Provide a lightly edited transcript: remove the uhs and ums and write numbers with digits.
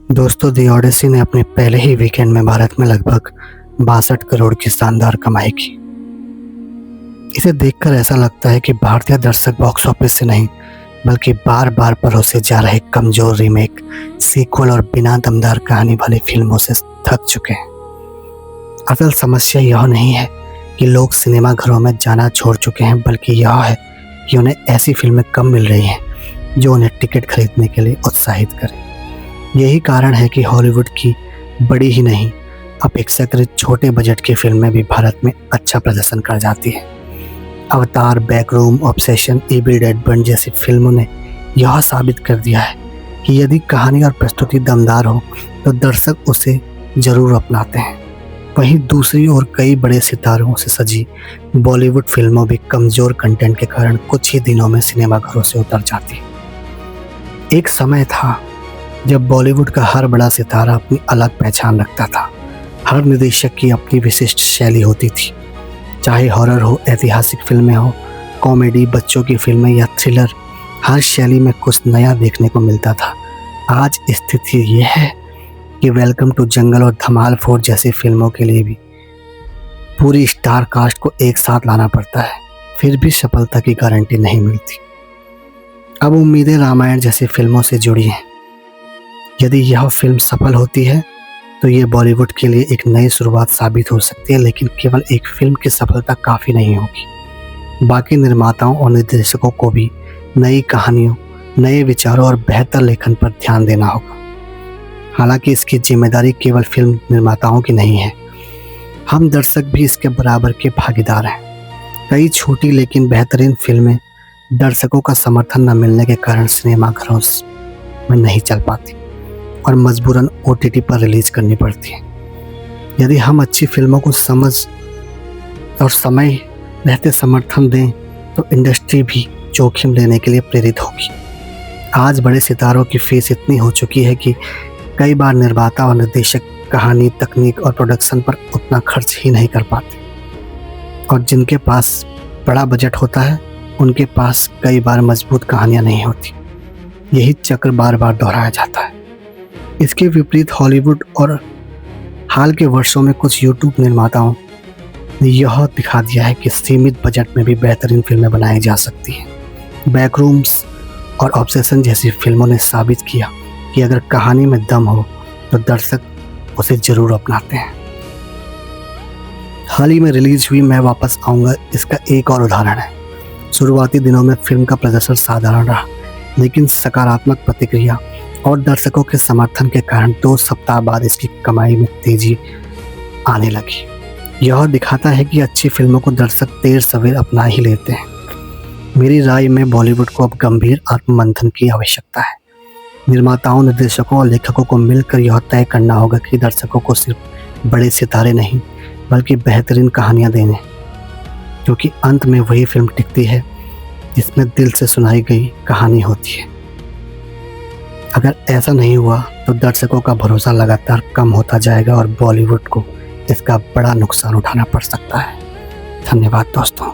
दोस्तों, दी ओडिसी ने अपने पहले ही वीकेंड में भारत में लगभग 62 करोड़ की शानदार कमाई की। इसे देखकर ऐसा लगता है कि भारतीय दर्शक बॉक्स ऑफिस से नहीं बल्कि बार बार परोसे जा रहे कमजोर रीमेक, सीक्वल और बिना दमदार कहानी वाली फिल्मों से थक चुके हैं। असल समस्या यह नहीं है कि लोग सिनेमा घरों में जाना छोड़ चुके हैं, बल्कि यह है कि उन्हें ऐसी फिल्में कम मिल रही हैं जो उन्हें टिकट खरीदने के लिए उत्साहित करें। यही कारण है कि हॉलीवुड की बड़ी ही नहीं, अपेक्षाकृत छोटे बजट की फिल्में भी भारत में अच्छा प्रदर्शन कर जाती हैं। Avatar, Backroom, Obsession, Evil Dead Burn जैसी फिल्मों ने यह साबित कर दिया है कि यदि कहानी और प्रस्तुति दमदार हो तो दर्शक उसे जरूर अपनाते हैं। वहीं दूसरी ओर कई बड़े सितारों से सजी बॉलीवुड फिल्मों भी कमजोर कंटेंट के कारण कुछ ही दिनों में सिनेमाघरों से उतर जाती। एक समय था जब बॉलीवुड का हर बड़ा सितारा अपनी अलग पहचान रखता था। हर निर्देशक की अपनी विशिष्ट शैली होती थी, चाहे हॉरर हो, ऐतिहासिक फिल्में हो, कॉमेडी, बच्चों की फिल्में या थ्रिलर, हर शैली में कुछ नया देखने को मिलता था। आज स्थिति यह है कि वेलकम टू जंगल और धमाल 4 जैसी फिल्मों के लिए भी पूरी स्टार कास्ट को एक साथ लाना पड़ता है, फिर भी सफलता की गारंटी नहीं मिलती। अब उम्मीदें रामायण जैसी फिल्मों से जुड़ी हैं। यदि यह फिल्म सफल होती है तो ये बॉलीवुड के लिए एक नई शुरुआत साबित हो सकती है, लेकिन केवल एक फिल्म की सफलता काफ़ी नहीं होगी। बाकी निर्माताओं और निर्देशकों को भी नई कहानियों, नए विचारों और बेहतर लेखन पर ध्यान देना होगा। हालांकि इसकी जिम्मेदारी केवल फिल्म निर्माताओं की नहीं है, हम दर्शक भी इसके बराबर के भागीदार हैं। कई छोटी लेकिन बेहतरीन फिल्में दर्शकों का समर्थन न मिलने के कारण सिनेमाघरों में नहीं चल पाती और मजबूरन OTT पर रिलीज करनी पड़ती है। यदि हम अच्छी फिल्मों को समझ और समय रहते समर्थन दें तो इंडस्ट्री भी जोखिम लेने के लिए प्रेरित होगी। आज बड़े सितारों की फीस इतनी हो चुकी है कि कई बार निर्माता और निर्देशक कहानी, तकनीक और प्रोडक्शन पर उतना खर्च ही नहीं कर पाते, और जिनके पास बड़ा बजट होता है उनके पास कई बार मजबूत कहानियाँ नहीं होती। यही चक्र बार बार दोहराया जाता है। इसके विपरीत हॉलीवुड और हाल के वर्षों में कुछ यूट्यूब निर्माताओं ने यह दिखा दिया है कि सीमित बजट में भी बेहतरीन फिल्में बनाई जा सकती हैं। बैकरूम्स और ऑब्सेशन जैसी फिल्मों ने साबित किया कि अगर कहानी में दम हो तो दर्शक उसे जरूर अपनाते हैं। हाल ही में रिलीज हुई मैं वापस आऊँगा इसका एक और उदाहरण है। शुरुआती दिनों में फिल्म का प्रदर्शन साधारण रहा, लेकिन सकारात्मक प्रतिक्रिया और दर्शकों के समर्थन के कारण 2 सप्ताह बाद इसकी कमाई में तेजी आने लगी। यह दिखाता है कि अच्छी फिल्मों को दर्शक देर सवेर अपना ही लेते हैं। मेरी राय में बॉलीवुड को अब गंभीर आत्ममंथन की आवश्यकता है। निर्माताओं, निर्देशकों और लेखकों को मिलकर यह तय करना होगा कि दर्शकों को सिर्फ बड़े सितारे नहीं बल्कि बेहतरीन कहानियाँ देने, क्योंकि अंत में वही फिल्म टिकती है जिसमें दिल से सुनाई गई कहानी होती है। अगर ऐसा नहीं हुआ तो दर्शकों का भरोसा लगातार कम होता जाएगा और बॉलीवुड को इसका बड़ा नुकसान उठाना पड़ सकता है। धन्यवाद दोस्तों।